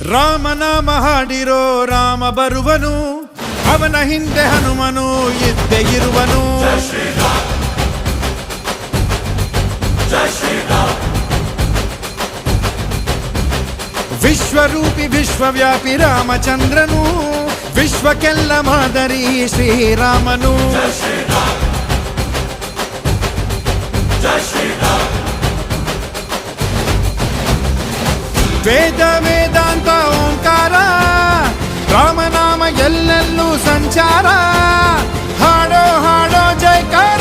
ರಾಮನಾಮ ಹಾಡಿರೋ ರಾಮ ಬರುವನು, ಅವನ ಹಿಂದೆ ಹನುಮನು ಇದ್ದೇ ಇರುವನು. ವಿಶ್ವರೂಪಿ ವಿಶ್ವವ್ಯಾಪಿ ರಾಮಚಂದ್ರನು, ವಿಶ್ವಕ್ಕೆಲ್ಲ ಮಾದರಿ ಶ್ರೀರಾಮನು. ವೇದ ವೇದಾಂತ ಓಂಕಾರ, ರಾಮನಾಮ ಎಲ್ಲೆಲ್ಲೂ ಸಂಚಾರ. ಹಾಡೋ ಹಾಡೋ ಜೈಕಾರ.